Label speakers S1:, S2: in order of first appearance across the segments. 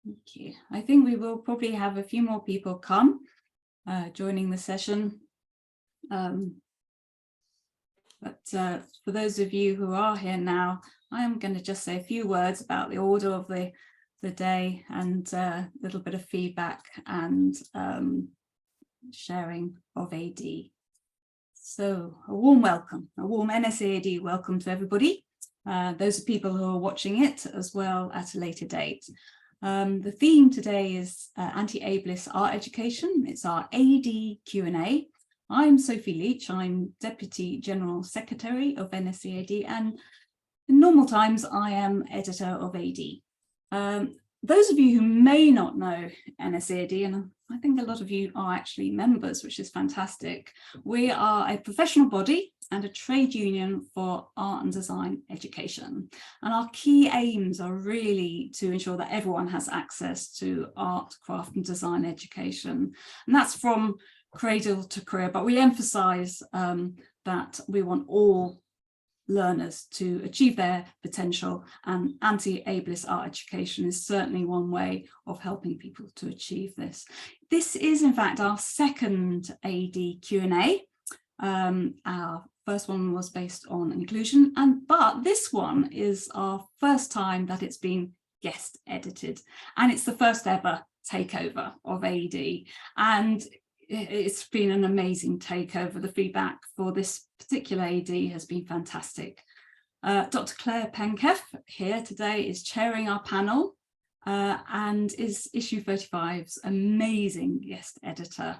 S1: Thank you. I think we will probably have a few more people come joining the session. But for those of you who are here now, I am going to just say a few words about the order of the day and a little bit of feedback and sharing of AD. So a warm welcome, a warm NSAD welcome to everybody. Those are people who are watching it as well at a later date. The theme today is anti-ableist art education. It's our AD Q&A. I'm Sophie Leach. I'm Deputy General Secretary of NSAD, and in normal times I am editor of AD. Those of you who may not know NSAD, and I think a lot of you are actually members, which is fantastic. We are a professional body and a trade union for art and design education. And our key aims are really to ensure that everyone has access to art, craft and design education. And that's from cradle to career, but we emphasize that we want all learners to achieve their potential, and anti-ableist art education is certainly one way of helping people to achieve this. This is in fact our second AD Q&A. Our first one was based on inclusion, but this one is our first time that it's been guest edited, and it's the first ever takeover of AD, and it's been an amazing takeover. The feedback for this particular AD has been fantastic. Dr Claire Penketh here today is chairing our panel and is Issue 35's amazing guest editor,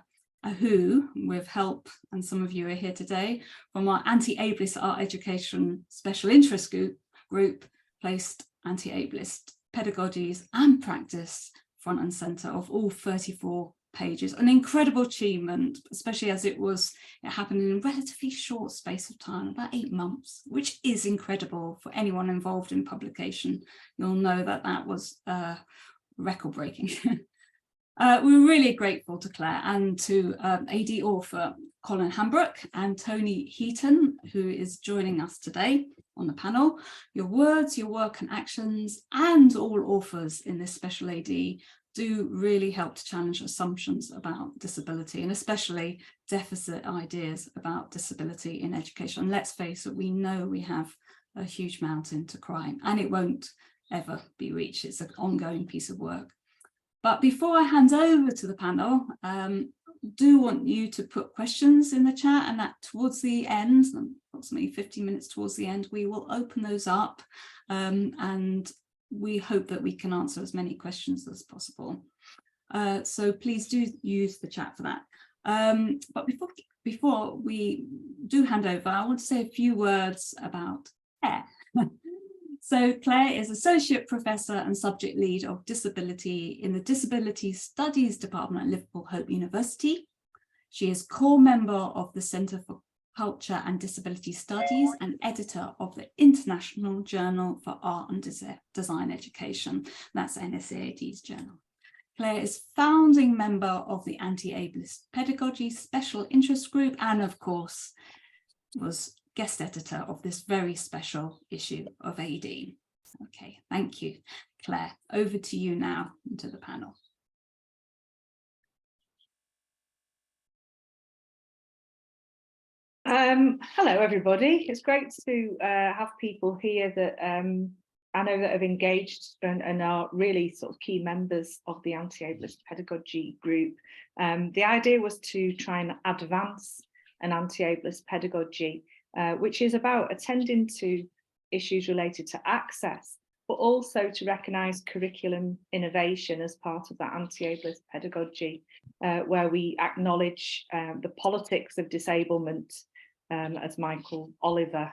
S1: who, with help, and some of you are here today, from our anti-ableist art education special interest group placed anti-ableist pedagogies and practice front and centre of all 34 pages. An incredible achievement, especially as it happened in a relatively short space of time, about 8 months, which is incredible for anyone involved in publication. You'll know that that was record-breaking. We're really grateful to Claire and to AD author Colin Hambrook and Tony Heaton, who is joining us today on the panel. Your words, your work and actions, and all authors in this special AD do really help to challenge assumptions about disability, and especially deficit ideas about disability in education. And let's face it, we know we have a huge mountain to climb, and it won't ever be reached. It's an ongoing piece of work. But before I hand over to the panel, do want you to put questions in the chat, and that towards the end, approximately 15 minutes towards the end, we will open those up, and we hope that we can answer as many questions as possible. So please do use the chat for that. But before we do hand over, I want to say a few words about Claire. So Claire is Associate Professor and Subject Lead of Disability in the Disability Studies Department at Liverpool Hope University. She is core member of the Centre for Culture and Disability Studies and editor of the International Journal for Art and Design Education. That's NSAID's journal. Claire is founding member of the anti-ableist pedagogy special interest group, and of course was guest editor of this very special issue of AD. Okay, thank you, Claire. Over to you now and to the panel.
S2: Hello, everybody. It's great to have people here that I know that have engaged and are really sort of key members of the anti-ableist pedagogy group. The idea was to try and advance an anti-ableist pedagogy, which is about attending to issues related to access, but also to recognise curriculum innovation as part of that anti-ableist pedagogy, where we acknowledge the politics of disablement, as Michael Oliver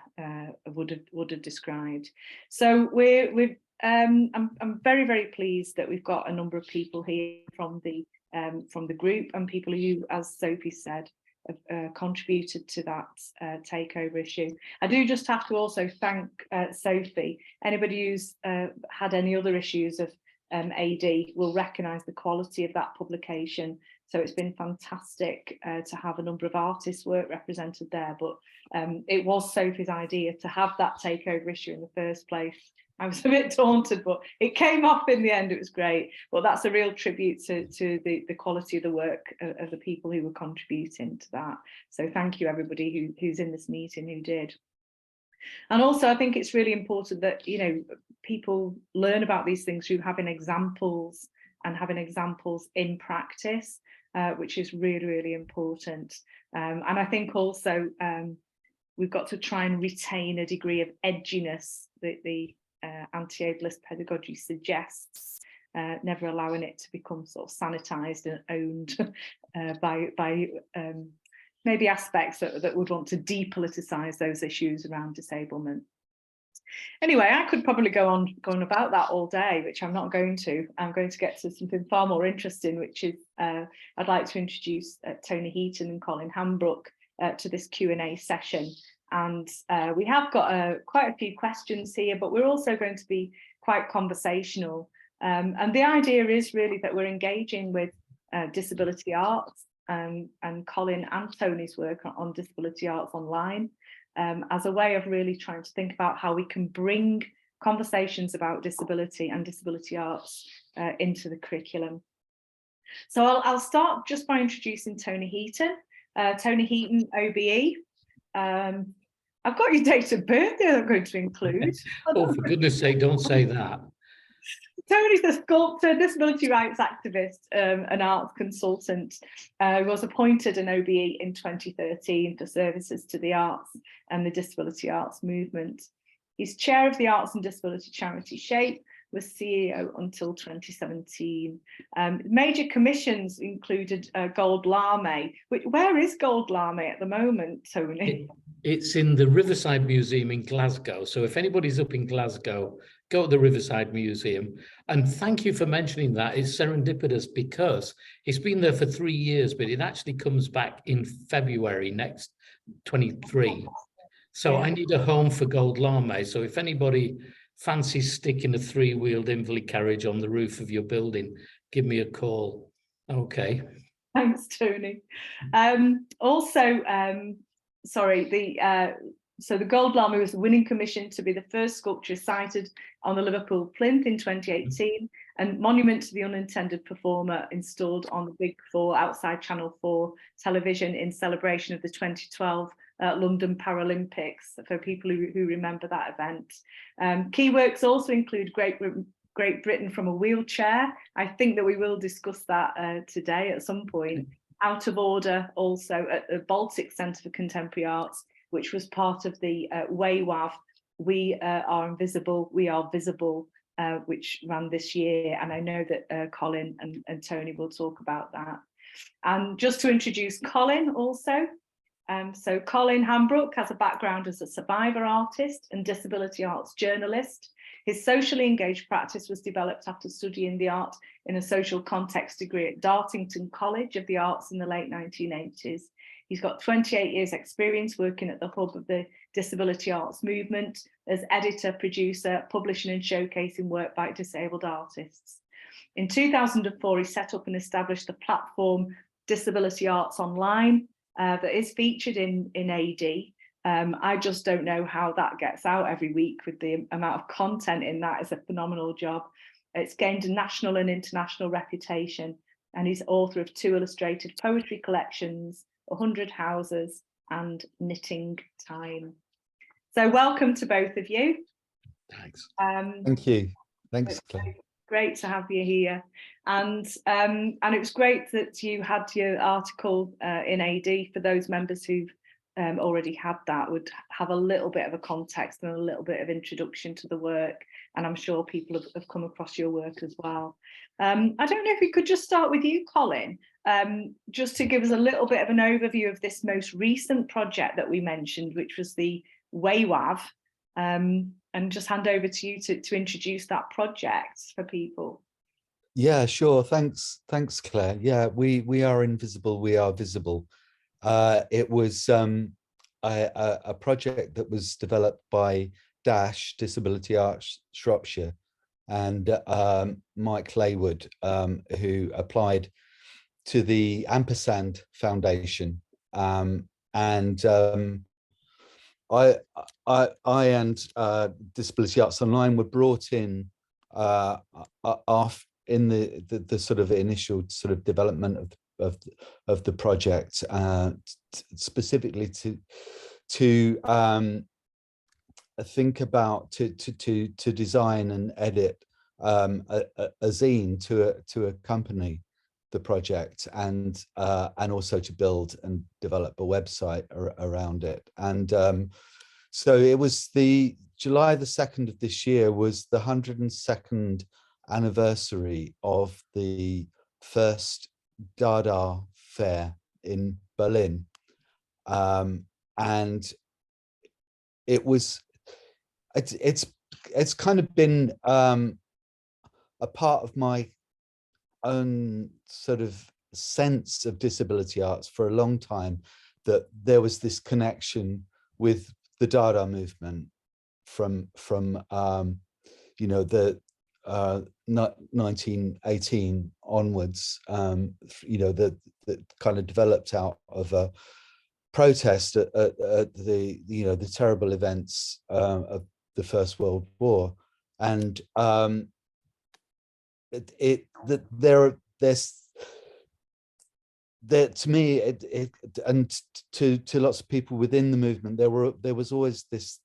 S2: would have described. So I'm very, very pleased that we've got a number of people here from the group, and people who, as Sophie said, have contributed to that takeover issue. I do just have to also thank Sophie. Anybody who's had any other issues of AD will recognise the quality of that publication So it's been fantastic to have a number of artists' work represented there. But it was Sophie's idea to have that takeover issue in the first place. I was a bit daunted, but it came off in the end. It was great. But that's a real tribute to the quality of the work of the people who were contributing to that. So thank you, everybody who's in this meeting who did. And also, I think it's really important that, you know, people learn about these things through having examples and having examples in practice, which is really, really important. And I think also we've got to try and retain a degree of edginess that the anti-ableist pedagogy suggests, never allowing it to become sort of sanitized and owned by maybe aspects that would want to depoliticize those issues around disablement. Anyway, I could probably go on about that all day, which I'm not going to. I'm going to get to something far more interesting, which is I'd like to introduce Tony Heaton and Colin Hambrook to this Q&A session. And we have got quite a few questions here, but we're also going to be quite conversational. And the idea is really that we're engaging with disability arts and Colin and Tony's work on disability arts online as a way of really trying to think about how we can bring conversations about disability and disability arts into the curriculum. So I'll start just by introducing Tony Heaton. Tony Heaton OBE. I've got your date of birth there I'm going to include.
S3: Oh, for goodness sake, don't say that.
S2: Tony's a sculptor, disability rights activist, an arts consultant who was appointed an OBE in 2013 for services to the arts and the disability arts movement. He's chair of the arts and disability charity SHAPE, was CEO until 2017. Major commissions included Gold Lame. Where is Gold Lame at the moment, Tony?
S3: It's in the Riverside Museum in Glasgow. So if anybody's up in Glasgow, go to the Riverside Museum. And thank you for mentioning that. It's serendipitous because it's been there for 3 years, but it actually comes back in February next 23. So I need a home for Gold Lame. So if anybody fancies sticking a 3-wheeled invalid carriage on the roof of your building, give me a call. Okay.
S2: Thanks, Tony. So the Gold Lame was the winning commission to be the first sculpture sited on the Liverpool plinth in 2018, and monument to the unintended performer installed on the Big Four outside Channel 4 television in celebration of the 2012 London Paralympics, for people who remember that event. Key works also include Great Britain from a Wheelchair. I think that we will discuss that today at some point. Out of Order, also at the Baltic Centre for Contemporary Arts, which was part of the WAIWAV, We Are Invisible, We Are Visible, which ran this year. And I know that Colin and Tony will talk about that. And just to introduce Colin also, so Colin Hambrook has a background as a survivor artist and disability arts journalist. His socially engaged practice was developed after studying the art in a social context degree at Dartington College of the Arts in the late 1980s. He's got 28 years experience working at the hub of the disability arts movement as editor, producer, publishing and showcasing work by disabled artists. In 2004, he set up and established the platform Disability Arts Online that is featured in AD. I just don't know how that gets out every week with the amount of content in that. Is a phenomenal job. It's gained a national and international reputation, and he's author of 2 illustrated poetry collections, 100 Houses and Knitting Time. So welcome to both of you.
S3: Thanks.
S4: Thank you. Thanks, Claire.
S2: Great to have you here. And it was great that you had your article in AD. For those members who've already had that, would have a little bit of a context and a little bit of introduction to the work. And I'm sure people have come across your work as well. I don't know if we could just start with you, Colin, just to give us a little bit of an overview of this most recent project that we mentioned, which was the WAIWAV, and just hand over to you to introduce that project for people.
S4: Yeah, sure. Thanks, Claire. Yeah, we are invisible, we are visible. It was a project that was developed by Dash Disability Arts Shropshire and Mike Laywood, who applied the Ampersand Foundation, and I and Disability Arts Online were brought in in the sort of initial sort of development of the project, specifically to think about to design and edit a zine to accompany the project, and also to build and develop a website around it. And so it was the July the 2nd of this year was the 102nd anniversary of the first Dada Fair in Berlin, and it's kind of been a part of my own sort of sense of disability arts for a long time, that there was this connection with the Dada movement from you know, the 1918 onwards, you know, that kind of developed out of a protest at the, you know, the terrible events of the First World War. And there to me, and to lots of people within the movement, there was always this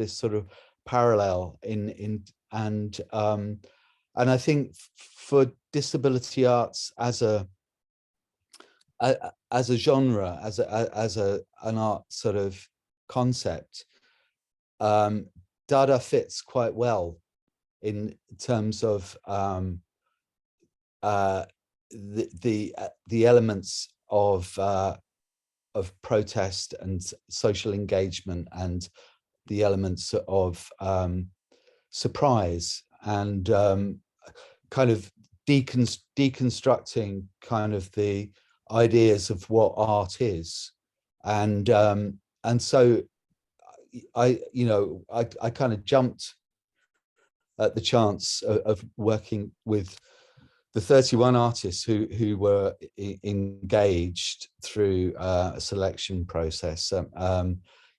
S4: sort of parallel and I think for disability arts as a genre, as an art sort of concept, Dada fits quite well in terms of the elements of protest and social engagement, and the elements of surprise, and kind of deconstructing kind of the ideas of what art is. And so I kind of jumped at the chance of working with the 31 artists who were engaged through a selection process.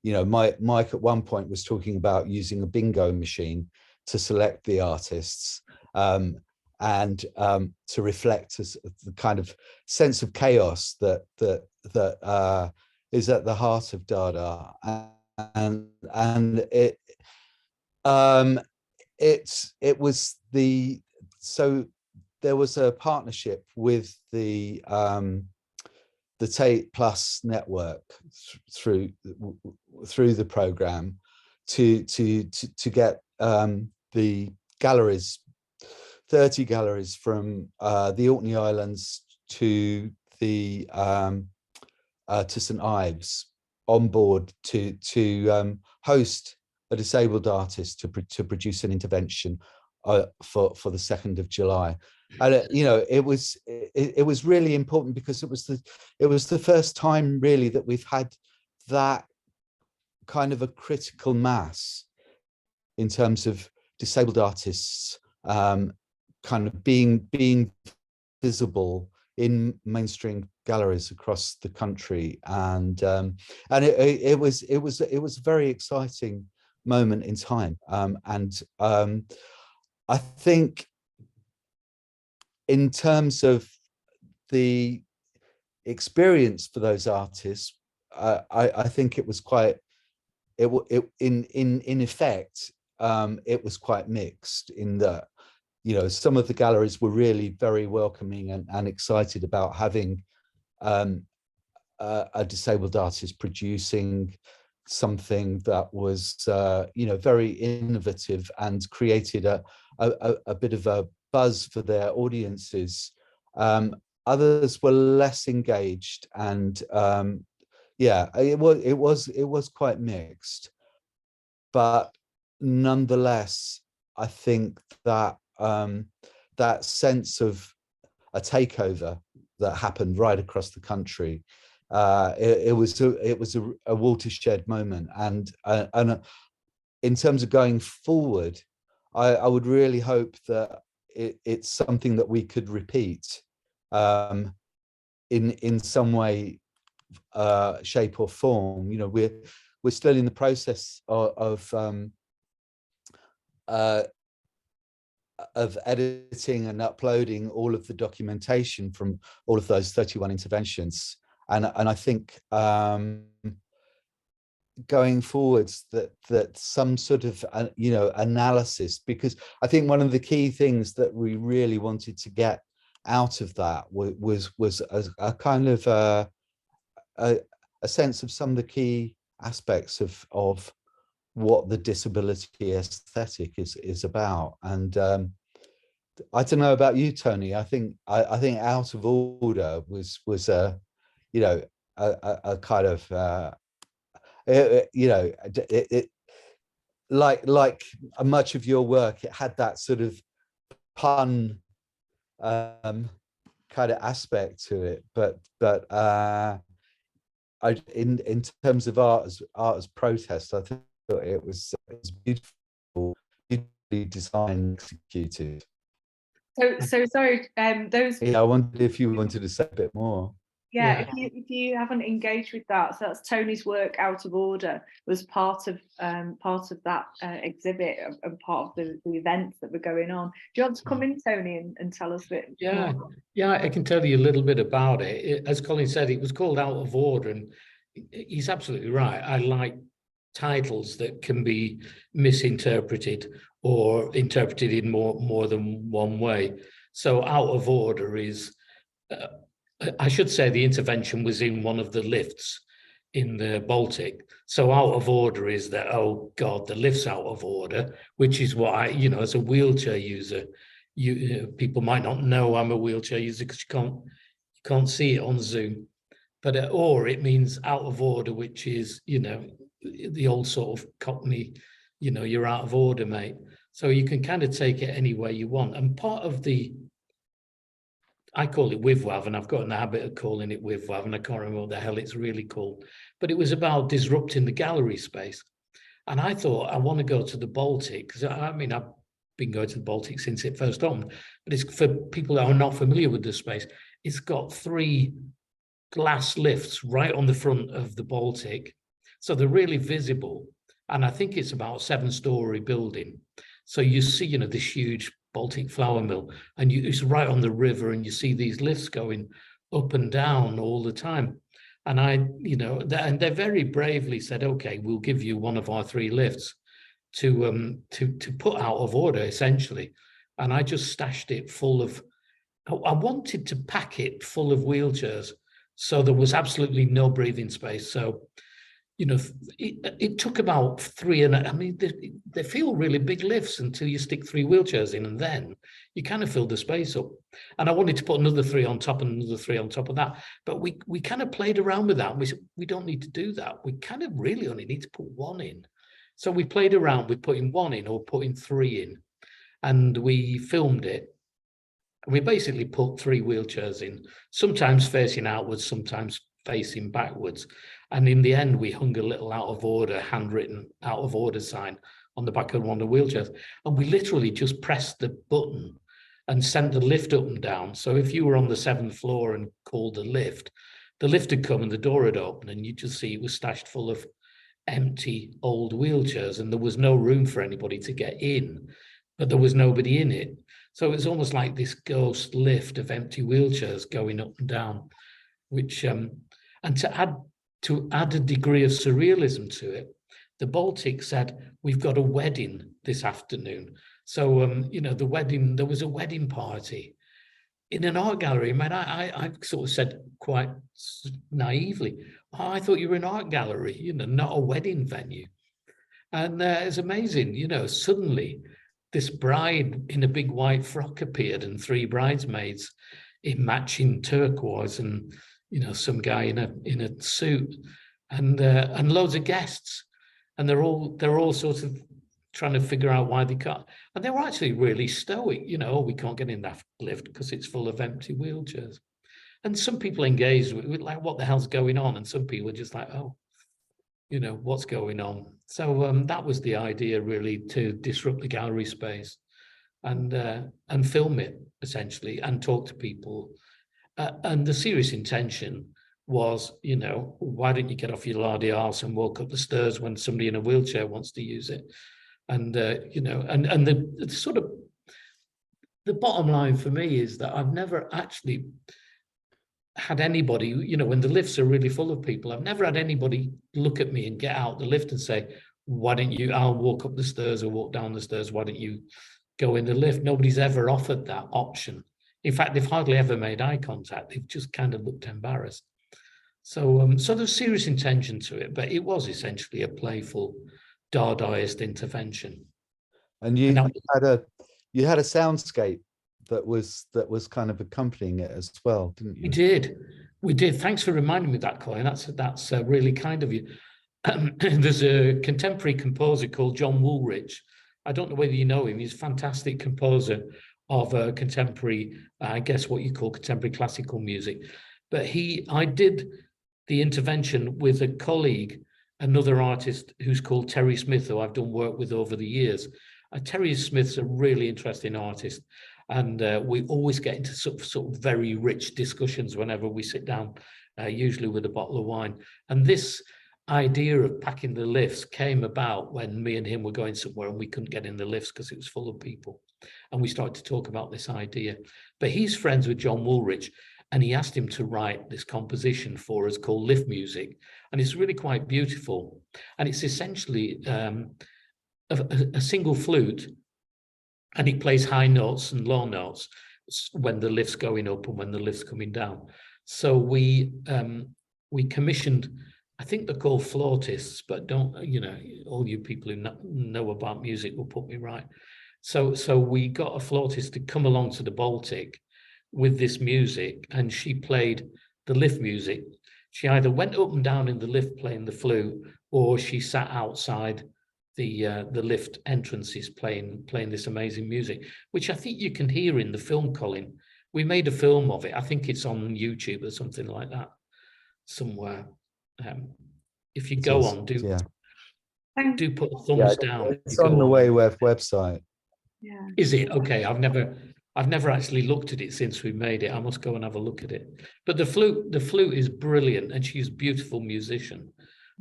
S4: You know, Mike at one point was talking about using a bingo machine to select the artists, and to reflect the kind of sense of chaos that is at the heart of Dada. And it was so there was a partnership with the Tate Plus network through the program to get the galleries, 30 galleries from the Orkney Islands to the to St Ives on board to host a disabled artist to produce an intervention for the 2nd of July. And you know, it was really important, because it was the first time really that we've had that kind of a critical mass in terms of disabled artists kind of being visible in mainstream galleries across the country. And it was a very exciting moment in time. I think in terms of the experience for those artists, I think it was quite, in effect, it was quite mixed, in that, you know, some of the galleries were really very welcoming and excited about having a disabled artist producing something that was, you know, very innovative and created a bit of a buzz for their audiences. Others were less engaged, and yeah, it was quite mixed. But nonetheless, I think that that sense of a takeover that happened right across the country, it was a watershed moment. And in terms of going forward, I would really hope that it's something that we could repeat, in some way, shape or form. You know, we're still in the process of editing and uploading all of the documentation from all of those 31 interventions, and I think going forwards that some sort of you know, analysis, because I think one of the key things that we really wanted to get out of that was a kind of a sense of some of the key aspects of what the disability aesthetic is about. And I don't know about you, Tony. I think Out of Order was a, you know, a kind of you know, it like much of your work, it had that sort of pun kind of aspect to it, but in terms of art as protest, I thought it was beautiful, beautifully designed, executed.
S2: So sorry, those.
S4: Yeah, I wondered if you wanted to say a bit more.
S2: Yeah, if you haven't engaged with that, so that's Tony's work. Out of Order was part of that exhibit and part of the events that were going on. Do you want to come in, Tony, and tell us a bit more?
S3: Yeah, I can tell you a little bit about it. As Colin said, it was called Out of Order, and he's absolutely right. I like titles that can be misinterpreted or interpreted in more than one way. So Out of Order is I should say the intervention was in one of the lifts in the Baltic. So Out of Order is that, oh God, the lift's out of order, which is what I, you know, as a wheelchair user, people might not know I'm a wheelchair user because you can't see it on Zoom. But or it means out of order, which is, you know, the old sort of Cockney, you know, you're out of order, mate. So you can kind of take it any way you want. And part of the, I call it WAIWAV, and I've got in the habit of calling it WAIWAV, and I can't remember what the hell it's really called. But it was about disrupting the gallery space. And I thought, I want to go to the Baltic, because I mean, I've been going to the Baltic since it first opened, but it's for people that are not familiar with the space. It's got 3 glass lifts right on the front of the Baltic. So they're really visible. And I think it's about a 7-story building. So you see, you know, this huge Baltic flour mill, and it's right on the river, and you see these lifts going up and down all the time. And I, you know, and they very bravely said, okay, we'll give you one of our 3 lifts to put Out of Order, essentially. And I just stashed it full of, I wanted to pack it full of wheelchairs, so there was absolutely no breathing space. So, you know, it took about 3, and I mean, they feel really big lifts until you stick 3 wheelchairs in, and then you kind of fill the space up. And I wanted to put another 3 on top and another 3 on top of that. But we kind of played around with that. We said, we don't need to do that. We kind of really only need to put 1 in. So we played around with putting 1 in or putting 3 in, and we filmed it. We basically put 3 wheelchairs in, sometimes facing outwards, sometimes facing backwards. And in the end, we hung a little Out of Order, handwritten Out of Order sign on the back of one of the wheelchairs. And we literally just pressed the button and sent the lift up and down. So if you were on the 7th floor and called the lift had come and the door had opened, and you just see it was stashed full of empty old wheelchairs, and there was no room for anybody to get in, but there was nobody in it. So it was almost like this ghost lift of empty wheelchairs going up and down, which, and to add a degree of surrealism to it, the Baltic said, we've got a wedding this afternoon. So, you know, there was a wedding party in an art gallery. Man, I sort of said quite naively, oh, I thought you were an art gallery, you know, not a wedding venue. And it's amazing, you know, suddenly this bride in a big white frock appeared, and 3 bridesmaids in matching turquoise, and, you know, some guy in a suit, and loads of guests, and they're all sort of trying to figure out why they can't. And they were actually really stoic, you know, we can't get in that lift because it's full of empty wheelchairs. And some people engaged with like, what the hell's going on? And some people are just like, oh, you know, what's going on? So that was the idea, really, to disrupt the gallery space and film it, essentially, and talk to people. And the serious intention was, you know, why don't you get off your lardy arse and walk up the stairs when somebody in a wheelchair wants to use it? And, you know, and the sort of, the bottom line for me is that I've never actually had anybody, you know, when the lifts are really full of people, I've never had anybody look at me and get out the lift and say, why don't you, I'll walk up the stairs or walk down the stairs, why don't you go in the lift? Nobody's ever offered that option. In fact, they've hardly ever made eye contact. They've just kind of looked embarrassed. So, so there's serious intention to it, but it was essentially a playful Dadaist intervention.
S4: And you had a soundscape that was kind of accompanying it as well, didn't you?
S3: We did. Thanks for reminding me of that, Colin. That's really kind of you. There's a contemporary composer called John Woolrich. I don't know whether you know him. He's a fantastic composer of contemporary, I guess what you call contemporary classical music. But I did the intervention with a colleague, another artist who's called Terry Smith, who I've done work with over the years. Terry Smith's a really interesting artist, and we always get into sort of very rich discussions whenever we sit down, usually with a bottle of wine. And this idea of packing the lifts came about when me and him were going somewhere and we couldn't get in the lifts because it was full of people. And we started to talk about this idea. But he's friends with John Woolrich, and he asked him to write this composition for us called Lift Music. And it's really quite beautiful. And it's essentially a single flute, and it plays high notes and low notes when the lift's going up and when the lift's coming down. So we commissioned, I think they're called flautists, but don't, you know, all you people who know about music will put me right. So we got a flautist to come along to the Baltic with this music, and she played the lift music. She either went up and down in the lift playing the flute, or she sat outside the lift entrances playing this amazing music, which I think you can hear in the film, Colin. We made a film of it. I think it's on YouTube or something like that somewhere. If you go on, do put a thumbs down.
S4: It's on the WAIWAV website.
S2: Yeah.
S3: Is it? Okay, I've never actually looked at it since we made it. I must go and have a look at it. But the flute is brilliant, and she's a beautiful musician.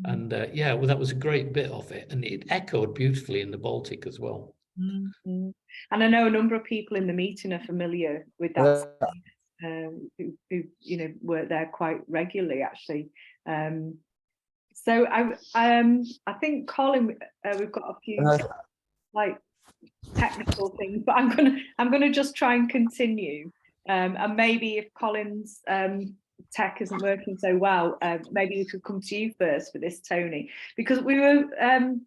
S3: And yeah, well, that was a great bit of it, and it echoed beautifully in the Baltic as well.
S2: Mm-hmm. And I know a number of people in the meeting are familiar with that, who you know work there quite regularly, actually. So I think, Colin, we've got a few like technical things, but I'm gonna just try and continue, and maybe if Colin's tech isn't working so well, maybe we could come to you first for this, Tony, because we were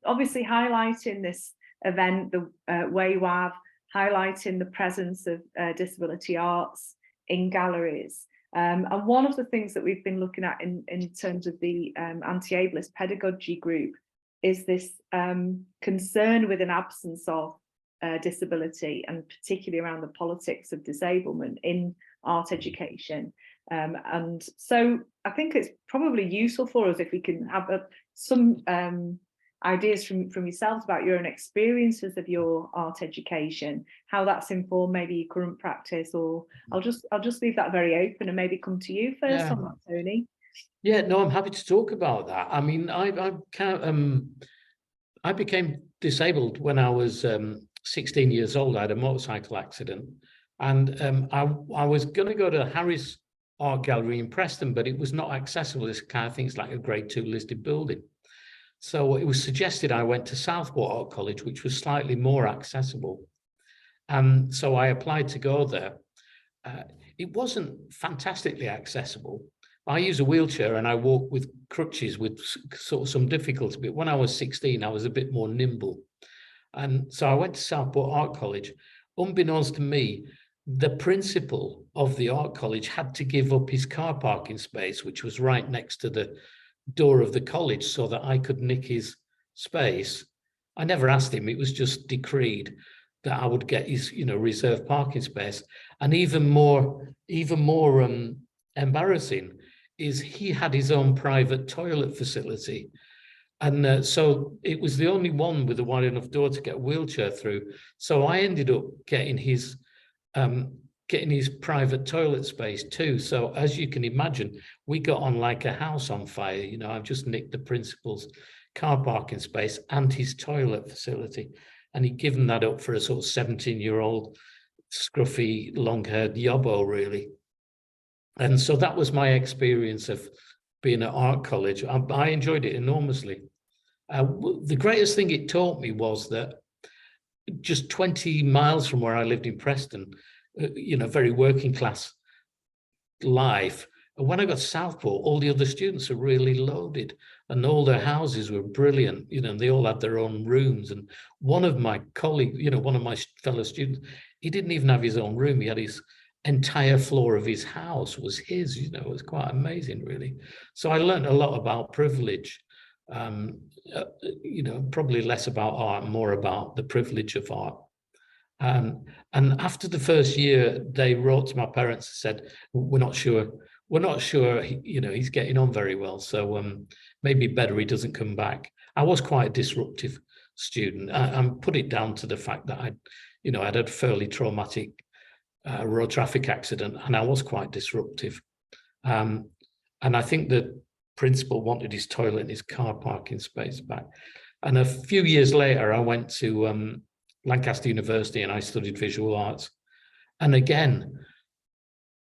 S2: obviously highlighting this event, the WAIWAV, highlighting the presence of disability arts in galleries. And one of the things that we've been looking at in terms of the anti-ableist pedagogy group is this concern with an absence of disability, and particularly around the politics of disablement in art education. And so I think it's probably useful for us if we can have some ideas from yourselves about your own experiences of your art education, how that's informed maybe your current practice, or I'll just leave that very open and maybe come to you first on that, Tony.
S3: Yeah, no, I'm happy to talk about that. I mean, I became disabled when I was 16 years old. I had a motorcycle accident, and I was going to go to Harris Art Gallery in Preston, but it was not accessible. This kind of thing, it's like a grade 2 listed building. So it was suggested I went to Southport Art College, which was slightly more accessible. So I applied to go there. It wasn't fantastically accessible. I use a wheelchair and I walk with crutches with sort of some difficulty, but when I was 16, I was a bit more nimble. And so I went to Southport Art College. Unbeknownst to me, the principal of the art college had to give up his car parking space, which was right next to the door of the college, so that I could nick his space. I never asked him. It was just decreed that I would get his, reserved parking space. And even more embarrassing is he had his own private toilet facility. And so it was the only one with a wide enough door to get a wheelchair through. So I ended up getting his getting his private toilet space too. So as you can imagine, we got on like a house on fire. You know, I've just nicked the principal's car parking space and his toilet facility, and he'd given that up for a sort of 17-year-old scruffy, long-haired yobbo, really. And so that was my experience of being at art college. I enjoyed it enormously. The greatest thing it taught me was that just 20 miles from where I lived in Preston, you know, very working class life. And when I got to Southport, all the other students are really loaded and all their houses were brilliant, you know, and they all had their own rooms. And one of my colleagues, you know, one of my fellow students, he didn't even have his own room. He had his entire floor of his house was his, you know. It was quite amazing, really. So I learned a lot about privilege, you know, probably less about art, more about the privilege of art. And after the first year, they wrote to my parents and said, we're not sure, you know, he's getting on very well. So maybe better he doesn't come back. I was quite a disruptive student. I put it down to the fact that I'd had a fairly traumatic road traffic accident, and I was quite disruptive. And I think the principal wanted his toilet and his car parking space back. And a few years later, I went to Lancaster University and I studied visual arts. And again,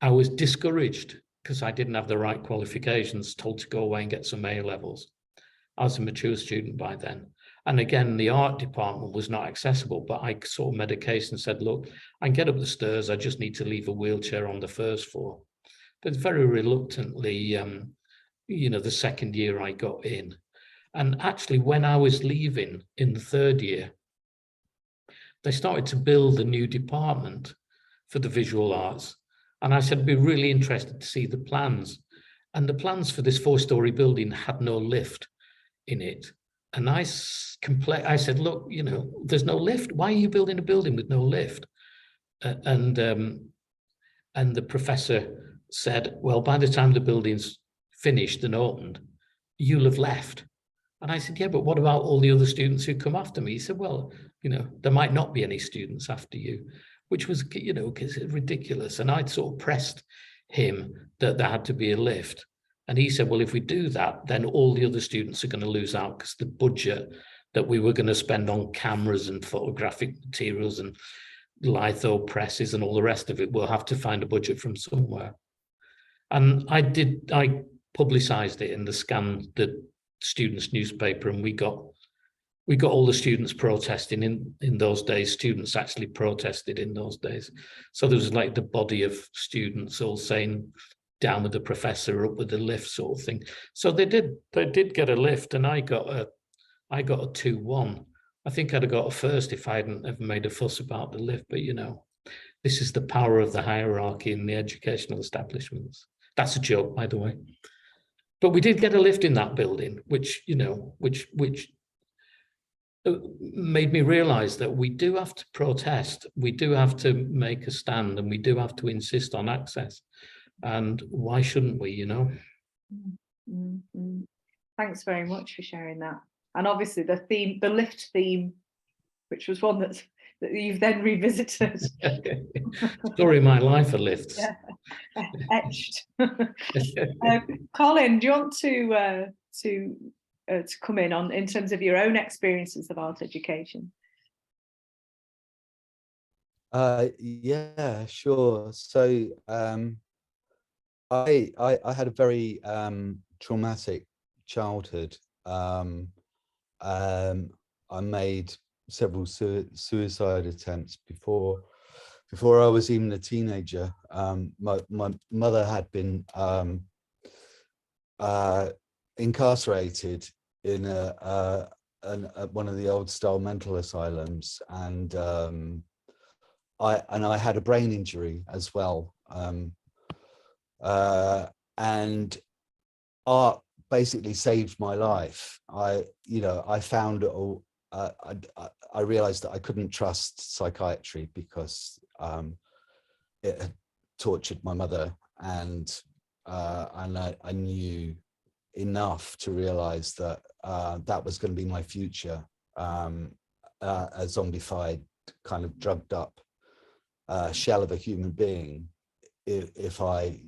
S3: I was discouraged because I didn't have the right qualifications, told to go away and get some A levels. I was a mature student by then. And again, the art department was not accessible, but I sort of made a case and said, look, I can get up the stairs, I just need to leave a wheelchair on the first floor. But very reluctantly, you know, the second year I got in. And actually, when I was leaving in the third year, they started to build a new department for the visual arts. And I said, I'd be really interested to see the plans. And the plans for this 4-story building had no lift in it. And I said, look, you know, there's no lift. Why are you building a building with no lift? And the professor said, well, by the time the building's finished and opened, you'll have left. And I said, yeah, but what about all the other students who come after me? He said, well, you know, there might not be any students after you, which was, you know, ridiculous. And I'd sort of pressed him that there had to be a lift. And he said, well, if we do that, then all the other students are going to lose out because the budget that we were going to spend on cameras and photographic materials and litho presses and all the rest of it, we'll have to find a budget from somewhere. And I publicized it in the students' newspaper, and we got all the students protesting in those days. Students actually protested in those days. So there was like the body of students all saying, down with the professor, up with the lift, sort of thing. So they did get a lift, and I got a 2-1. I think I'd have got a first if I hadn't ever made a fuss about the lift, but you know, this is the power of the hierarchy in the educational establishments. That's a joke, by the way. But we did get a lift in that building, which, you know, which made me realize that we do have to protest, we do have to make a stand, and we do have to insist on access. And why shouldn't we, you know?
S2: Mm-hmm. Thanks very much for sharing that. And obviously the lift theme, which was one that you've then revisited.
S3: Story of my life for lifts.
S2: Yeah. Etched. Colin, do you want to come in terms of your own experiences of art education?
S4: Yeah, sure. So I had a very traumatic childhood. I made several suicide attempts before I was even a teenager. My mother had been incarcerated in one of the old style mental asylums, and I had a brain injury as well. And art basically saved my life. I found I realized that I couldn't trust psychiatry because it had tortured my mother, and I knew enough to realize that that was going to be my future, a zombified, kind of drugged up shell of a human being if I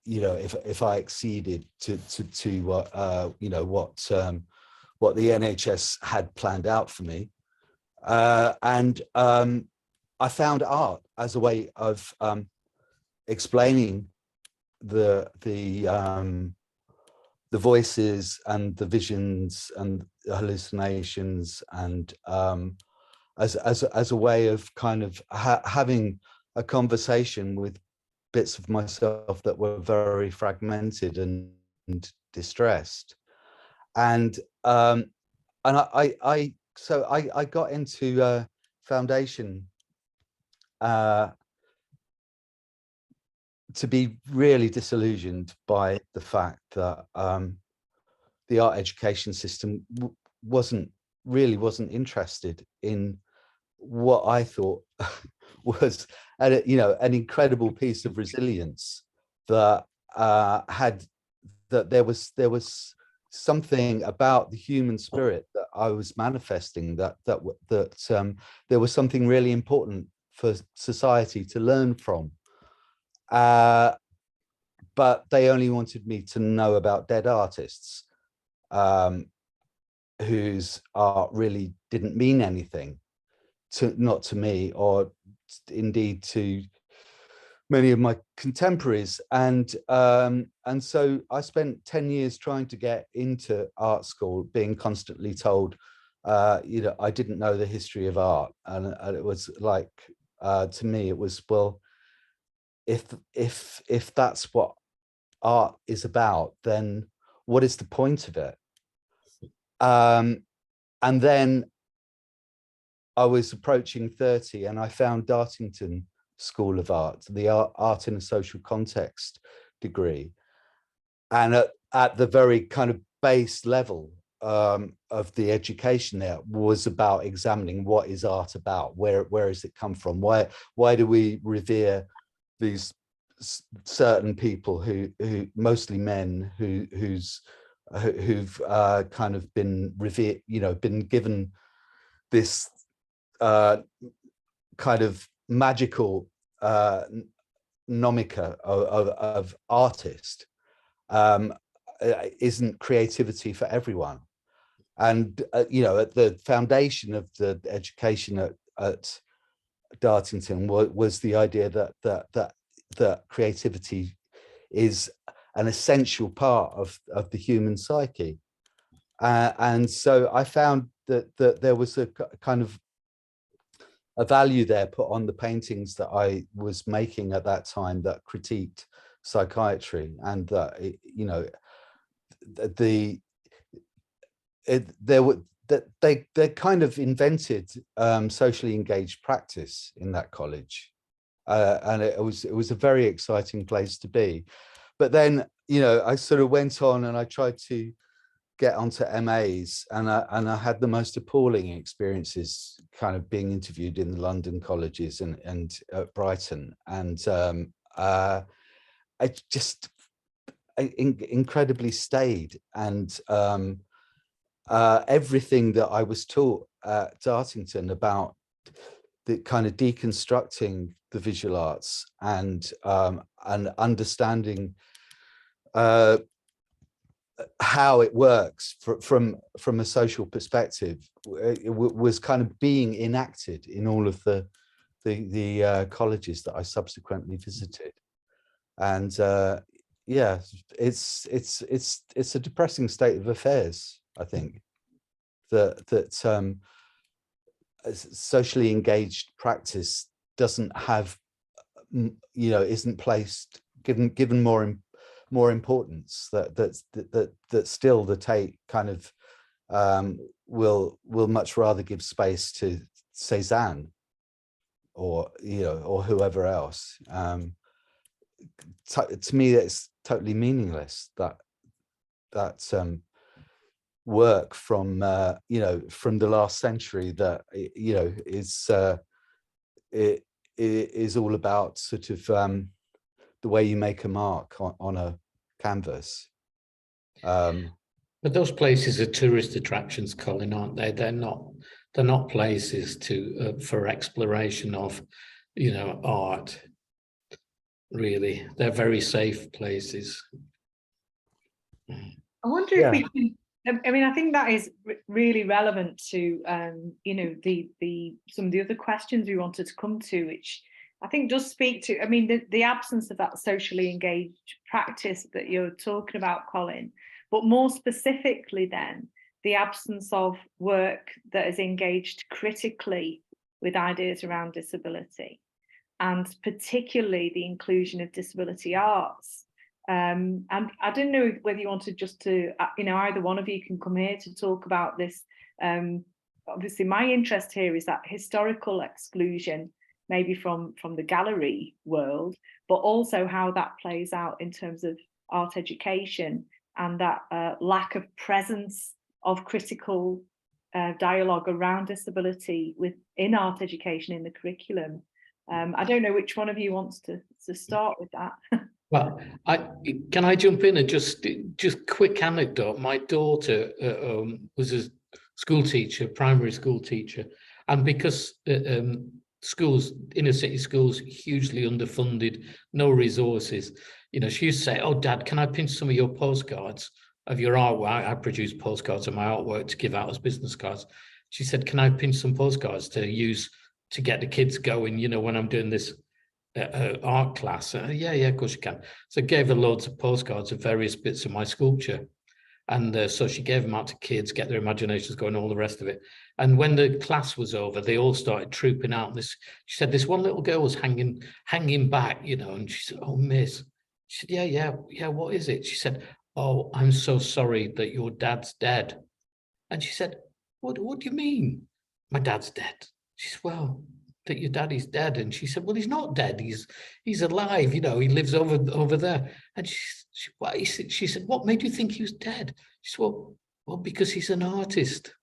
S4: you know, if I acceded to what you know, what the NHS had planned out for me, and I found art as a way of explaining the voices and the visions and the hallucinations, and as a way of kind of having a conversation with bits of myself that were very fragmented and distressed. And I got into foundation to be really disillusioned by the fact that the art education system wasn't interested in what I thought was you know, an incredible piece of resilience that there was something about the human spirit that I was manifesting, that there was something really important for society to learn from. But they only wanted me to know about dead artists whose art really didn't mean anything, not to me, or indeed to many of my contemporaries. And so I spent 10 years trying to get into art school, being constantly told, you know, I didn't know the history of art. And it was like, to me, it was, well, if that's what art is about, then what is the point of it? And then I was approaching 30 and I found Dartington School of Art, the art in a social context degree. And at the very kind of base level of the education there was about examining what is art about, where has it come from, why do we revere these certain people who mostly men who've kind of been revered, you know, been given this kind of magical nomica of artist. Isn't creativity for everyone? And you know, at the foundation of the education at Dartington was the idea that creativity is an essential part of the human psyche, and so I found that there was a kind of a value there put on the paintings that I was making at that time that critiqued psychiatry, and that you know, they kind of invented socially engaged practice in that college, and it was a very exciting place to be. But then, you know, I sort of went on and I tried to get onto MAs, and I had the most appalling experiences kind of being interviewed in the London colleges and at Brighton, and I just incredibly stayed, and everything that I was taught at Dartington about the kind of deconstructing the visual arts and understanding how it works from a social perspective, it was kind of being enacted in all of the colleges that I subsequently visited. And yeah, it's a depressing state of affairs, I think, that socially engaged practice doesn't have, you know, isn't placed, given more importance, that still the Tate kind of will much rather give space to Cézanne or, you know, or whoever else. To me, it's totally meaningless, that work from you know, from the last century that, you know, it is all about sort of the way you make a mark on a canvas.
S3: But those places are tourist attractions, Colin, aren't they? They're they're not places to for exploration of, you know, art. Really, they're very safe places.
S2: I wonder
S4: Yeah.
S2: if we can, I mean, I think that is really relevant to, you know, some of the other questions we wanted to come to, which I think does speak to, I mean, the absence of that socially engaged practice that you're talking about, Colin, but more specifically then, the absence of work that is engaged critically with ideas around disability, and particularly the inclusion of disability arts. And I don't know whether you wanted just to, you know, either one of you can come here to talk about this. Obviously, my interest here is that historical exclusion, maybe from the gallery world, but also how that plays out in terms of art education and that lack of presence of critical dialogue around disability within art education in the curriculum. I don't know which one of you wants to start with that.
S3: Well, can I jump in and just quick anecdote? My daughter was a school teacher, primary school teacher, and because schools, inner city schools, hugely underfunded, no resources, you know, she used to say, "Oh, Dad, can I pinch some of your postcards of your artwork?" I produce postcards of my artwork to give out as business cards. She said, "Can I pinch some postcards to use to get the kids going, you know, when I'm doing this art class?" Yeah, of course you can. So I gave her loads of postcards of various bits of my sculpture. And so she gave them out to kids, get their imaginations going, all the rest of it. And when the class was over, they all started trooping out. She said, this one little girl was hanging back, you know, and she said, "Oh, miss." She said, yeah, what is it? She said, "Oh, I'm so sorry that your dad's dead." And she said, what do you mean? "My dad's dead." She said, "Well, that your daddy's dead." And she said, "Well, he's not dead. He's alive. You know, he lives over there." And she said, "What made you think he was dead?" She said, well, because he's an artist."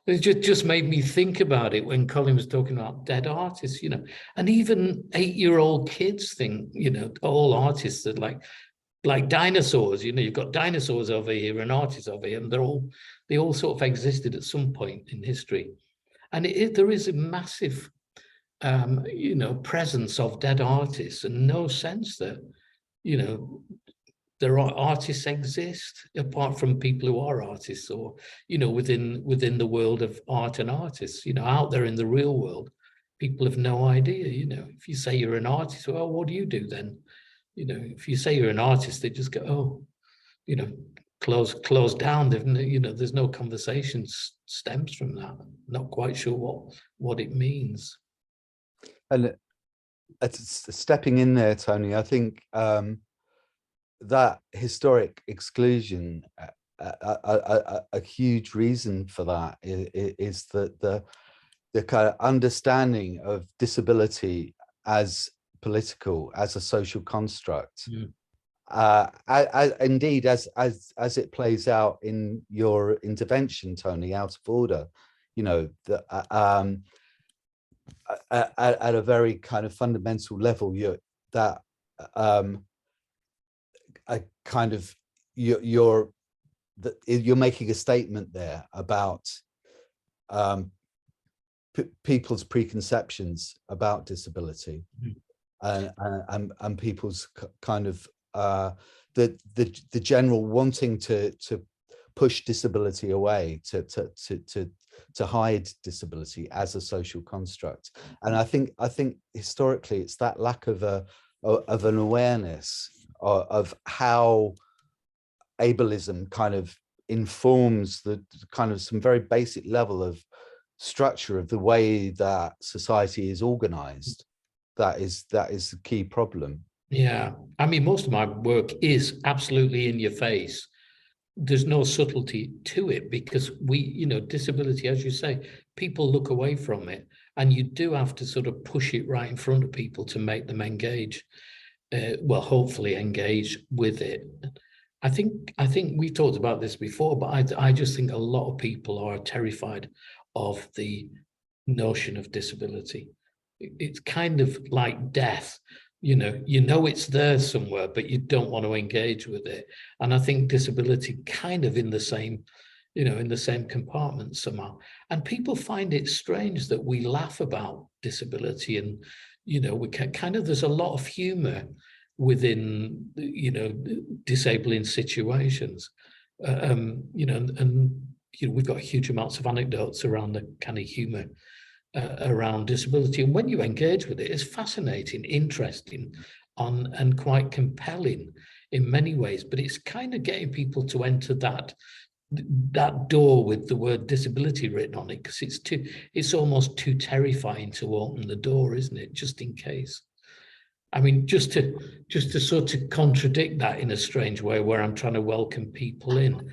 S3: It just made me think about it when Colin was talking about dead artists, you know, and even 8-year-old kids think, you know, all artists are like dinosaurs. You know, you've got dinosaurs over here and artists over here, and they all sort of existed at some point in history. And there is a massive you know, presence of dead artists, and no sense that, you know, there are artists exist apart from people who are artists, or, you know, within the world of art and artists, you know, out there in the real world, people have no idea. You know, if you say you're an artist, well, what do you do then? You know, if you say you're an artist, they just go, "Oh, you know, close down." They've, you know, there's no conversation stems from that. Not quite sure what it means.
S4: And stepping in there, Tony, I think that historic exclusion, a huge reason for that is that the kind of understanding of disability as political, as a social construct, indeed as it plays out in your intervention, Tony, Out of Order, you know, at a very kind of fundamental level, you're making a statement there about people's preconceptions about disability, and people's kind of the general wanting to push disability away, to hide disability as a social construct. And I think historically it's that lack of an awareness of how ableism kind of informs the kind of some very basic level of structure of the way that society is organized. That is the key problem.
S3: Yeah, I mean, most of my work is absolutely in your face. There's no subtlety to it, because you know, disability, as you say, people look away from it, and you do have to sort of push it right in front of people to make them engage, well, hopefully engage with it. I think we've talked about this before, but I just think a lot of people are terrified of the notion of disability. It's kind of like death. You know it's there somewhere, but you don't want to engage with it. And I think disability kind of in the same you know, in the same compartment somehow. And people find it strange that we laugh about disability, and, you know, we can kind of, there's a lot of humor within, you know, disabling situations, you know, and you know, we've got huge amounts of anecdotes around the kind of humor around disability. And when you engage with it, it's fascinating, interesting, and quite compelling in many ways, but it's kind of getting people to enter that door with the word disability written on it, because it's almost too terrifying to open the door, isn't it? Just in case. I mean, just to sort of contradict that in a strange way, where I'm trying to welcome people in,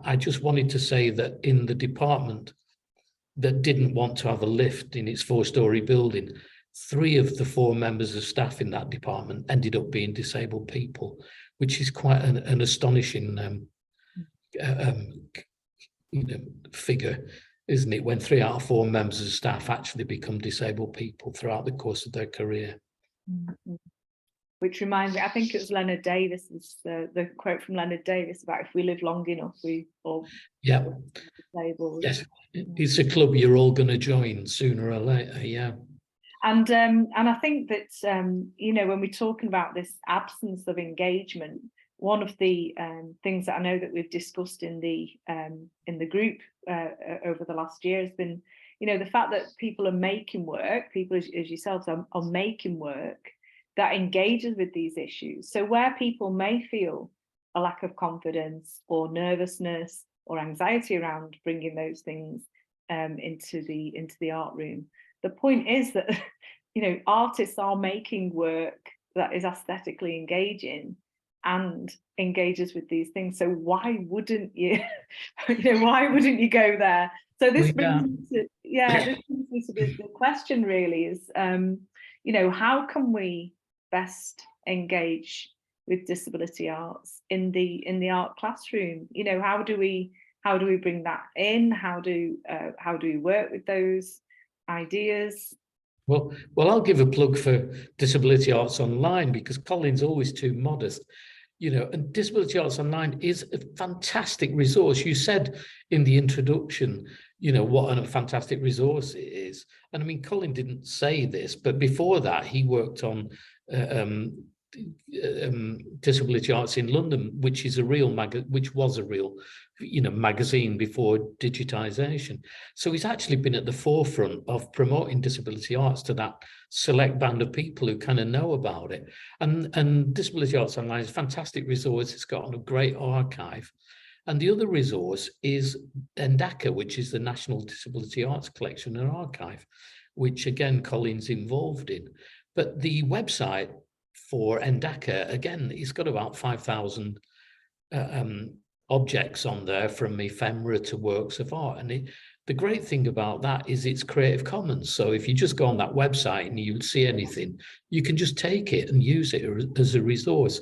S3: I just wanted to say that in the department that didn't want to have a lift in its 4-story building, 3 of the 4 members of staff in that department ended up being disabled people, which is quite an astonishing you know, figure, isn't it? When 3 out of 4 members of staff actually become disabled people throughout the course of their career.
S2: Which reminds me, I think it was Leonard Davis, the quote from Leonard Davis about if we live long enough, we all
S3: yeah
S2: disabled.
S3: Yes, it's a club you're all going to join sooner or later. Yeah.
S2: And I think that you know, when we're talking about this absence of engagement, one of the things that I know that we've discussed in the group over the last year has been, you know, the fact that people are making work, people as yourselves are making work that engages with these issues. So where people may feel a lack of confidence or nervousness or anxiety around bringing those things into the art room, the point is that, you know, artists are making work that is aesthetically engaging and engages with these things. So why wouldn't you, you know, why wouldn't you go there? So this brings me to, this brings me to the question really is, you know, how can we best engage with disability arts in the art classroom? You know, how do we bring that in? How do we work with those ideas?
S3: Well, I'll give a plug for Disability Arts Online, because Colin's always too modest, you know, and Disability Arts Online is a fantastic resource. You said in the introduction, you know, what a fantastic resource it is. And I mean, Colin didn't say this, but before that, he worked on Disability Arts in London, which was a real, you know, magazine before digitization. So he's actually been at the forefront of promoting disability arts to that select band of people who kind of know about it. And Disability Arts Online is a fantastic resource. It's got a great archive. And the other resource is NDACA, which is the National Disability Arts Collection and Archive, which again, Colin's involved in. But the website for NDACA, again, it's got about 5,000 objects on there, from ephemera to works of art. And the great thing about that is it's Creative Commons. So if you just go on that website and you see anything, you can just take it and use it as a resource.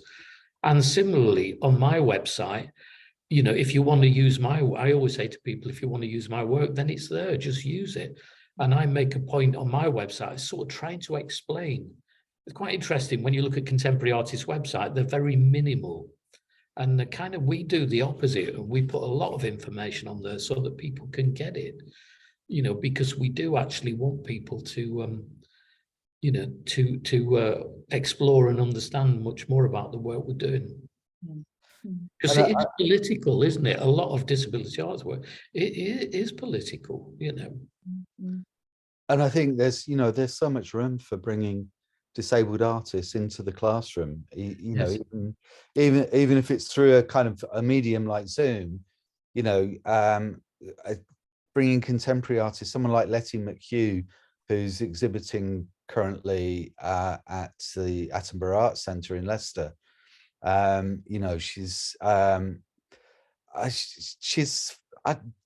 S3: And similarly, on my website, you know, if you want to use I always say to people, if you want to use my work, then it's there, just use it. And I make a point on my website, sort of trying to explain. It's quite interesting when you look at contemporary artists' website, they're very minimal. And we do the opposite. We put a lot of information on there so that people can get it, you know, because we do actually want people to, you know, to explore and understand much more about the work we're doing. Because it is political, isn't it? A lot of disability arts work, it is political, you know.
S4: And I think there's so much room for bringing disabled artists into the classroom, you know, even if it's through a kind of a medium like Zoom, you know, bringing contemporary artists, someone like Letty McHugh, who's exhibiting currently at the Attenborough Arts Centre in Leicester. You know, she's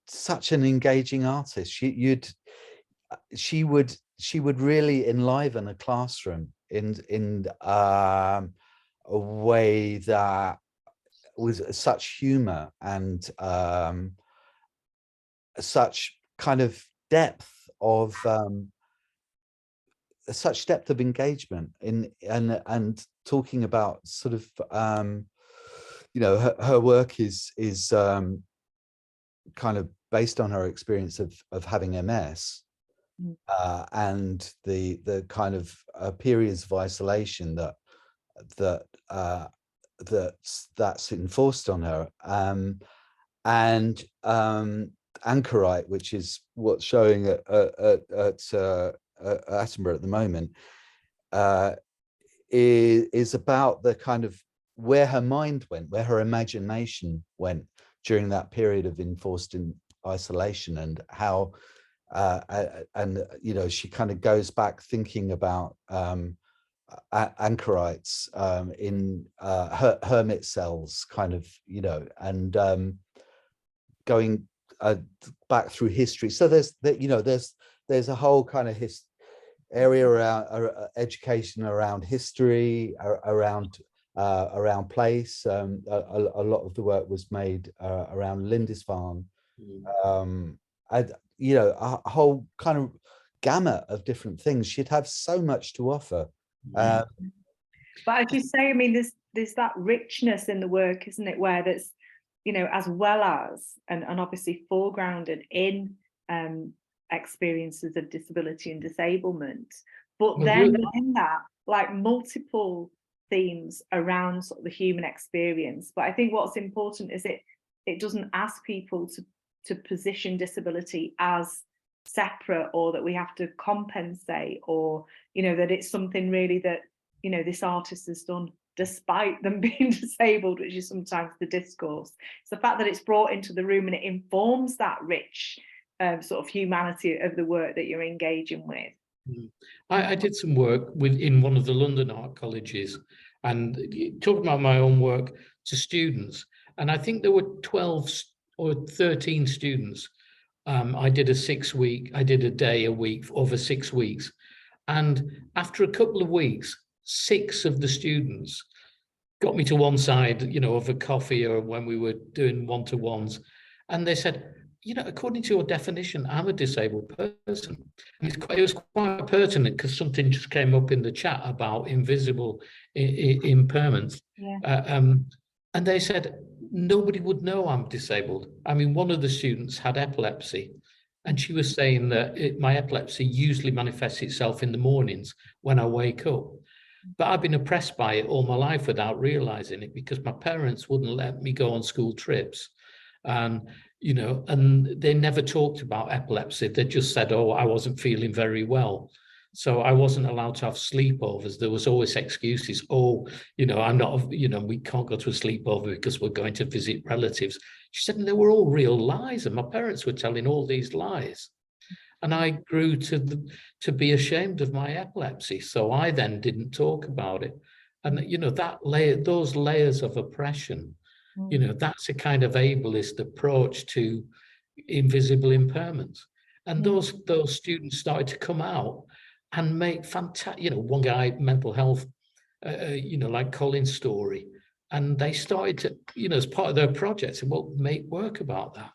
S4: such an engaging artist. She would really enliven a classroom in a way that was such humor and such kind of depth of engagement and talking about sort of you know, her work is kind of based on her experience of having MS, and the kind of periods of isolation that's enforced on her, and anchorite, which is what's showing at Attenborough at the moment, is about the kind of where her mind went, where her imagination went during that period of enforced isolation, and how and you know, she kind of goes back thinking about anchorites in hermit cells, kind of, you know, and going back through history. So there's a whole kind of area around education, around history, around place. A lot of the work was made around Lindisfarne. You know, a whole kind of gamut of different things. She'd have so much to offer.
S2: But as you say, I mean, there's that richness in the work, isn't it, where that's, you know, as well as and obviously foregrounded in experiences of disability and disablement, but then in that, like, multiple themes around sort of the human experience. But I think what's important is it doesn't ask people to position disability as separate, or that we have to compensate, or, you know, that it's something really that, you know, this artist has done despite them being disabled, which is sometimes the discourse. It's the fact that it's brought into the room and it informs that rich sort of humanity of the work that you're engaging with.
S3: I did some work in one of the London art colleges, and talking about my own work to students, and I think there were 12 or 13 students. I did a day a week over 6 weeks, and after a couple of weeks, 6 of the students got me to one side, you know, over coffee or when we were doing one-to-ones, and they said, you know, according to your definition, I'm a disabled person. And it was quite pertinent, because something just came up in the chat about invisible impairments. And they said, nobody would know I'm disabled. I mean, one of the students had epilepsy, and she was saying that my epilepsy usually manifests itself in the mornings when I wake up. But I've been oppressed by it all my life without realizing it, because my parents wouldn't let me go on school trips. And, you know, and they never talked about epilepsy. They just said, oh, I wasn't feeling very well. So I wasn't allowed to have sleepovers. There was always excuses. Oh, you know, I'm not, you know, we can't go to a sleepover because we're going to visit relatives. She said, and they were all real lies. And my parents were telling all these lies. And I grew to be ashamed of my epilepsy. So I then didn't talk about it. And, you know, those layers of oppression, you know, that's a kind of ableist approach to invisible impairments. And those students started to come out and make fantastic, you know, one guy, mental health, you know, like Colin's story. And they started to, you know, as part of their project, say, well, make work about that,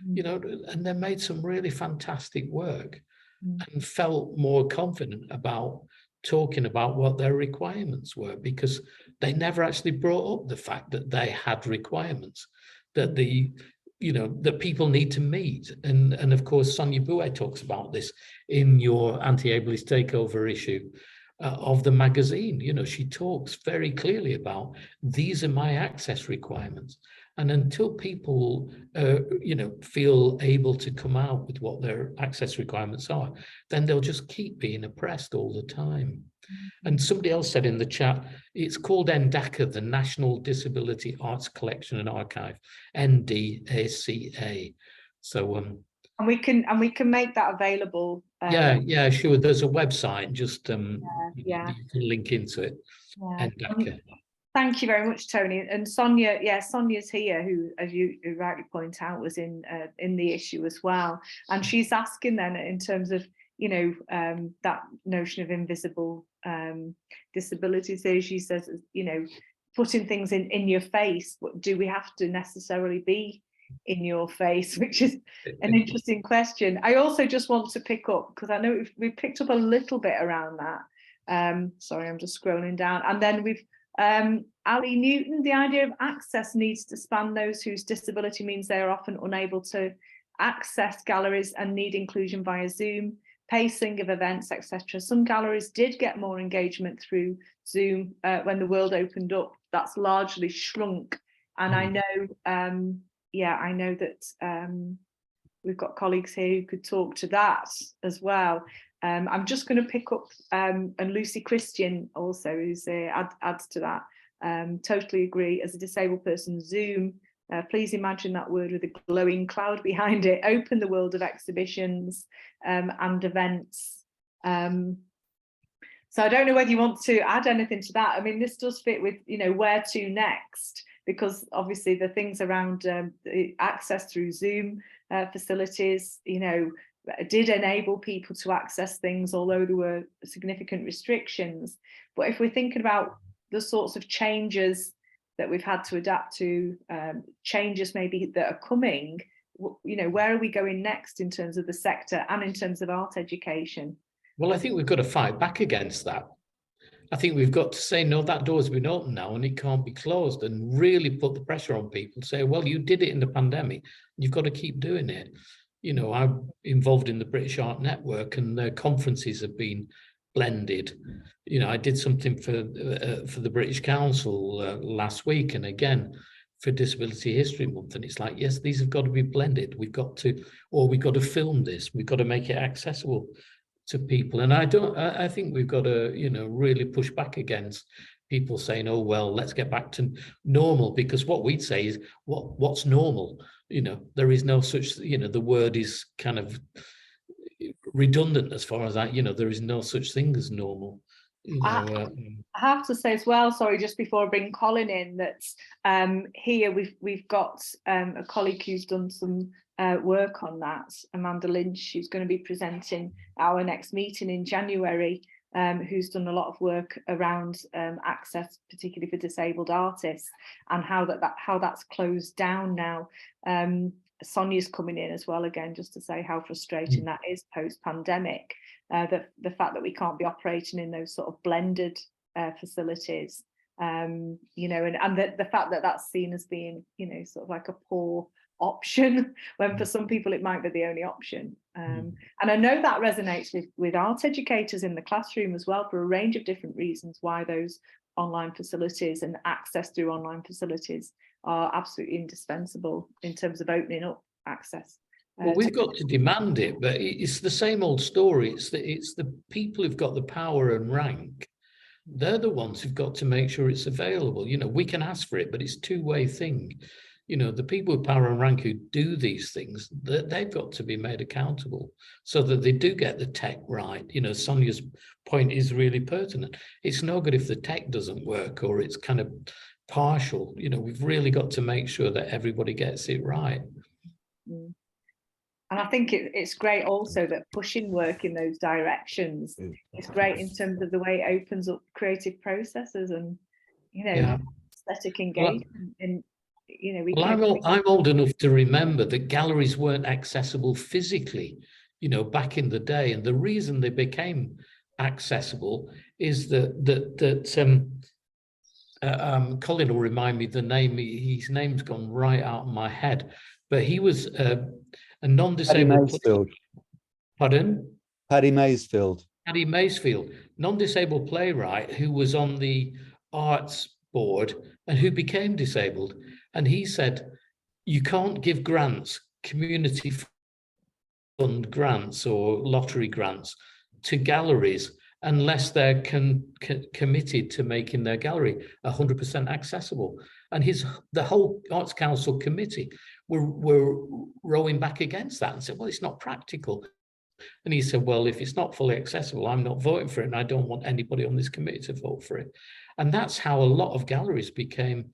S3: you know, and they made some really fantastic work and felt more confident about talking about what their requirements were, because they never actually brought up the fact that they had requirements that that people need to meet. And of course, Sonia Bouet talks about this in your anti-ableist takeover issue of the magazine. You know, she talks very clearly about, these are my access requirements. And until people, you know, feel able to come out with what their access requirements are, then they'll just keep being oppressed all the time. And somebody else said in the chat, it's called NDACA, the National Disability Arts Collection and Archive, NDACA. So
S2: and we can make that available.
S3: Yeah, sure. There's a website, just you can link into it. NDACA.
S2: Thank you very much, Tony. And Sonia, Sonia's here, who, as you rightly point out, was in the issue as well. And she's asking then, in terms of, you know, that notion of invisible disability. So she says, you know, putting things in your face, do we have to necessarily be in your face? Which is an interesting question. I also just want to pick up, because I know we've picked up a little bit around that. Sorry, I'm just scrolling down. And then we've Ali Newton, the idea of access needs to span those whose disability means they are often unable to access galleries and need inclusion via Zoom, pacing of events, etc. Some galleries did get more engagement through Zoom when the world opened up. That's largely shrunk. And I know, I know that we've got colleagues here who could talk to that as well. I'm just going to pick up, and Lucy Christian also, who's adds to that. Totally agree. As a disabled person, Zoom, please imagine that word with a glowing cloud behind it, open the world of exhibitions and events. So I don't know whether you want to add anything to that. I mean, this does fit with, you know, where to next, because obviously the things around access through Zoom facilities, you know, did enable people to access things, although there were significant restrictions. But if we're thinking about the sorts of changes that we've had to adapt to, changes maybe that are coming, you know, where are we going next in terms of the sector and in terms of art education?
S3: Well, I think we've got to fight back against that. I think we've got to say, no, that door's been opened now and it can't be closed, and really put the pressure on people to say, well, you did it in the pandemic, you've got to keep doing it. You know, I'm involved in the British Art Network, and their conferences have been blended. You know, I did something for the British Council last week, and again for Disability History Month, and it's like, yes, these have got to be blended. We've got to, or we've got to film this. We've got to make it accessible to people. And I think we've got to, you know, really push back against people saying, oh, well, let's get back to normal, because what we'd say is, what's normal? You know, there is no such, you know, the word is kind of redundant as far as that, you know, there is no such thing as normal. You know,
S2: I have to say as well, sorry, just before I bring Colin in, that here we've got a colleague who's done some work on that, Amanda Lynch, who's going to be presenting our next meeting in January, who's done a lot of work around access, particularly for disabled artists, and how that's closed down now. Sonia's coming in as well, again, just to say how frustrating that is post-pandemic, the fact that we can't be operating in those sort of blended facilities, you know, and the fact that that's seen as being, you know, sort of like a poor option, when for some people it might be the only option. And I know that resonates with art educators in the classroom as well, for a range of different reasons why those online facilities and access through online facilities are absolutely indispensable in terms of opening up access.
S3: Well, we've got to demand it, but it's the same old story. It's the people who've got the power and rank. They're the ones who've got to make sure it's available. You know, we can ask for it, but it's a two-way thing. You know, the people with power and rank who do these things, they've got to be made accountable so that they do get the tech right. You know, Sonia's point is really pertinent. It's no good if the tech doesn't work or it's kind of partial. You know, we've really got to make sure that everybody gets it right.
S2: And I think it's great also that pushing work in those directions is great in terms of the way it opens up creative processes and, you know, aesthetic engagement. And, you know,
S3: I'm old enough to remember that galleries weren't accessible physically, you know, back in the day. And the reason they became accessible is that Colin will remind me the name, his name's gone right out of my head, but he was a non-disabled. Pardon?
S4: Paddy Maysfield.
S3: Paddy Maysfield, non-disabled playwright who was on the arts board and who became disabled. And he said, you can't give grants, community fund grants or lottery grants to galleries unless they're committed to making their gallery 100% accessible. And the whole Arts Council committee were rowing back against that and said, well, it's not practical. And he said, well, if it's not fully accessible, I'm not voting for it, and I don't want anybody on this committee to vote for it. And that's how a lot of galleries became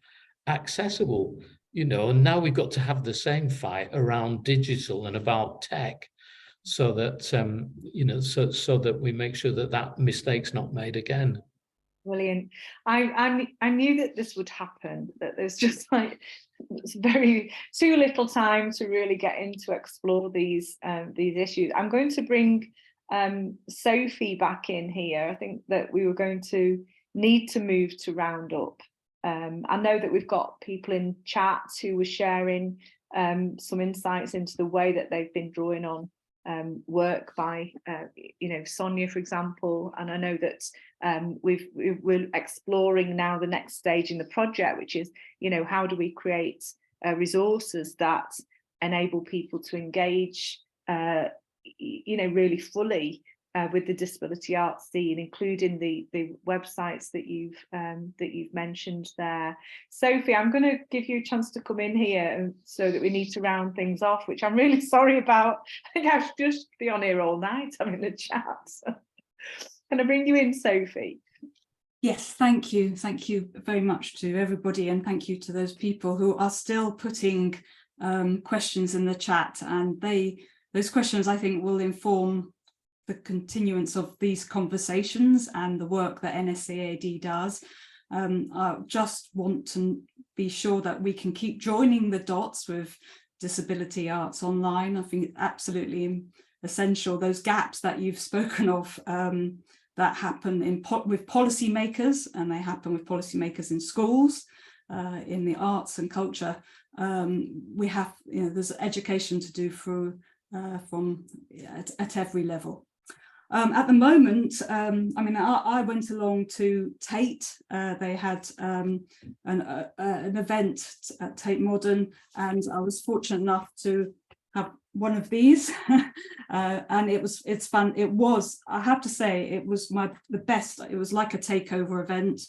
S3: accessible, you know, and now we've got to have the same fight around digital and about tech, so that, you know, so that we make sure that that mistake's not made again.
S2: Brilliant. I knew that this would happen, that there's just like too little time to really get into explore these issues. I'm going to bring Sophie back in here. I think that we were going to need to move to round up. I know that we've got people in chat who were sharing some insights into the way that they've been drawing on work by, Sonia, for example. And I know that we're exploring now the next stage in the project, which is, how do we create resources that enable people to engage, really fully with the disability arts scene, including the websites that you've mentioned there. Sophie, I'm going to give you a chance to come in here, so that we need to round things off, which I'm really sorry about. I think I should just be on here all night having a chat. Can I bring you in, Sophie?
S1: Yes, thank you. Thank you very much to everybody, and thank you to those people who are still putting questions in the chat, and those questions, I think, will inform the continuance of these conversations and the work that NSAID does. I just want to be sure that we can keep joining the dots with disability arts online. I think it's absolutely essential. Those gaps that you've spoken of that happen with policymakers, and they happen with policymakers in schools, in the arts and culture. We have, there's education to do through at every level. At the moment, I went along to Tate. They had an event at Tate Modern, and I was fortunate enough to have one of these, and it's fun. It was, I have to say, it was the best. It was like a takeover event.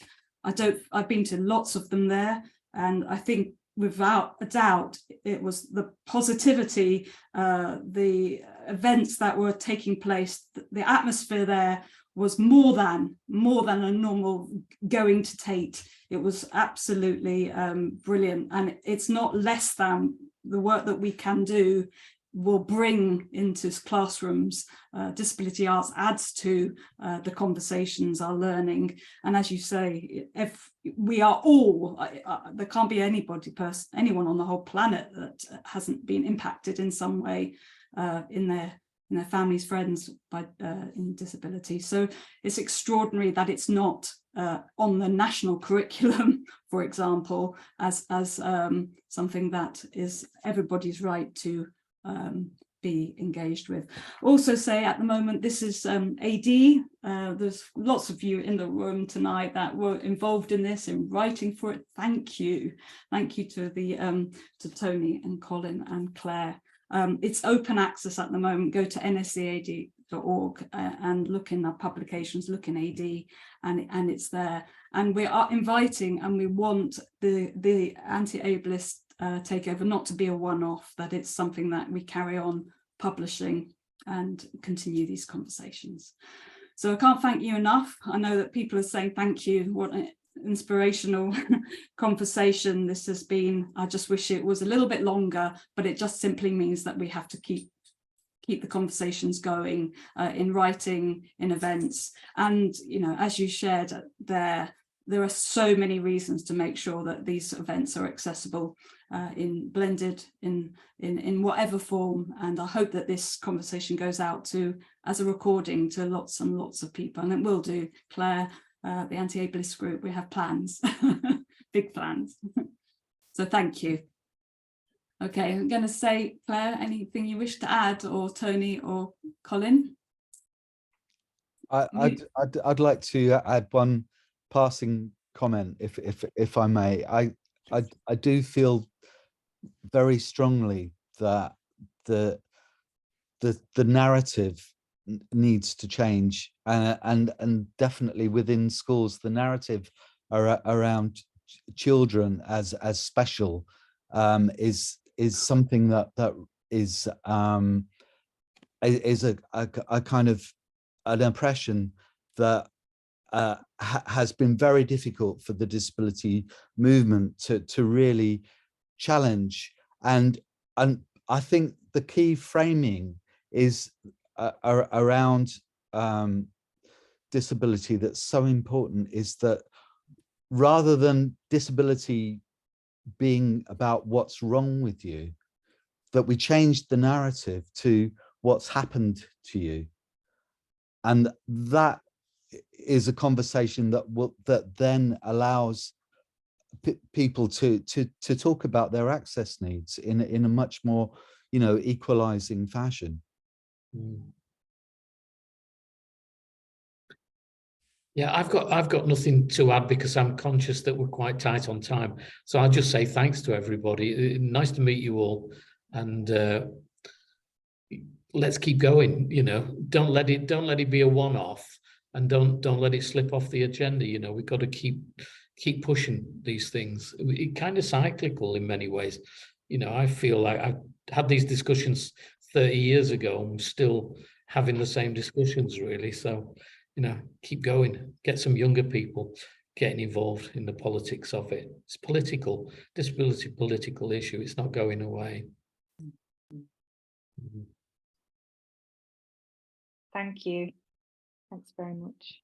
S1: I've been to lots of them there, and I think without a doubt, it was the positivity, the events that were taking place, the atmosphere there was more than a normal going to Tate. It was absolutely brilliant, and it's not less than the work that we can do will bring into classrooms. Disability arts adds to the conversations, our learning, and as you say, if we are all, there can't be anyone on the whole planet that hasn't been impacted in some way in their families, friends by in disability. So it's extraordinary that it's not on the national curriculum, for example, as something that is everybody's right to be engaged with. Also say at the moment, this is AD. There's lots of you in the room tonight that were involved in this, in writing for it. Thank you to to Tony and Colin and Claire. It's open access at the moment. Go to nscaid.org and look in our publications, look in AD, and it's there. And we are inviting, and we want the anti-ableist takeover not to be a one-off, that it's something that we carry on publishing and continue these conversations. So I can't thank you enough. I know that people are saying thank you. What an inspirational conversation this has been. I just wish it was a little bit longer, but it just simply means that we have to keep the conversations going in writing, in events. And, as you shared there are so many reasons to make sure that these events are accessible blended in whatever form. And I hope that this conversation goes out as a recording to lots and lots of people, and it will do. Claire, the anti-ableist group, we have plans, big plans. So thank you. Okay, I'm going to say, Claire, anything you wish to add, or Tony or Colin?
S4: I'd like to add one passing comment, if I may. I do feel very strongly that the narrative needs to change, and definitely within schools, the narrative around children as special is something that is a kind of an impression that has been very difficult for the disability movement to really challenge. And I think the key framing is around disability that's so important, is that rather than disability being about what's wrong with you, that we change the narrative to what's happened to you. And that is a conversation that then allows people to talk about their access needs in a much more, you know, equalizing fashion.
S3: Yeah, I've got nothing to add because I'm conscious that we're quite tight on time. So I'll just say thanks to everybody. Nice to meet you all, and let's keep going. You know, don't let it be a one-off, and don't let it slip off the agenda. You know, we've got to keep pushing these things. It's kind of cyclical in many ways. You know, I feel like I've had these discussions 30 years ago. I'm still having the same discussions, really. So, you know, keep going, get some younger people getting involved in the politics of it. It's political, disability political issue. It's not going away.
S2: Thank you. Thanks very much.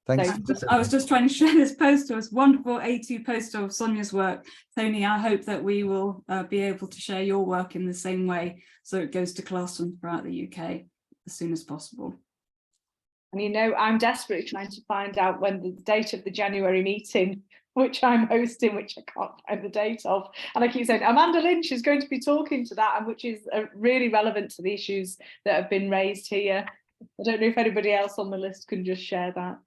S4: Thanks.
S1: I was just trying to share this poster. It was wonderful A2 poster of Sonia's work. Tony, I hope that we will be able to share your work in the same way, so it goes to classrooms throughout the UK as soon as possible.
S2: And you know, I'm desperately trying to find out when the date of the January meeting, which I'm hosting, which I can't find the date of. And I keep saying Amanda Lynch is going to be talking to that, and which is really relevant to the issues that have been raised here. I don't know if anybody else on the list can just share that.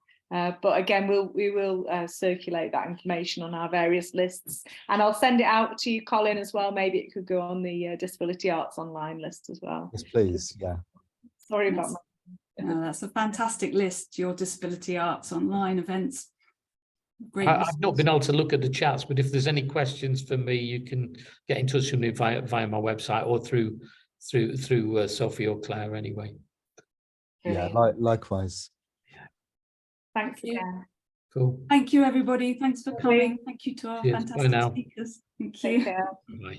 S2: But again, we will circulate that information on our various lists, and I'll send it out to you, Colin, as well. Maybe it could go on the Disability Arts Online list as well.
S4: Yes, please. Yeah.
S2: Sorry about that.
S1: No, that's a fantastic list, your Disability Arts Online events. Great.
S3: I've not been able to look at the chats, but if there's any questions for me, you can get in touch with me via my website or through Sophie or Claire anyway.
S4: Yeah, likewise.
S2: Thanks, Claire.
S3: Cool.
S1: Thank you, everybody. Thanks for
S2: Lovely.
S1: coming. Thank you to our
S3: Cheers. Bye
S1: fantastic
S3: now.
S1: speakers. Thank
S2: Take
S1: you.
S2: care.
S3: Bye.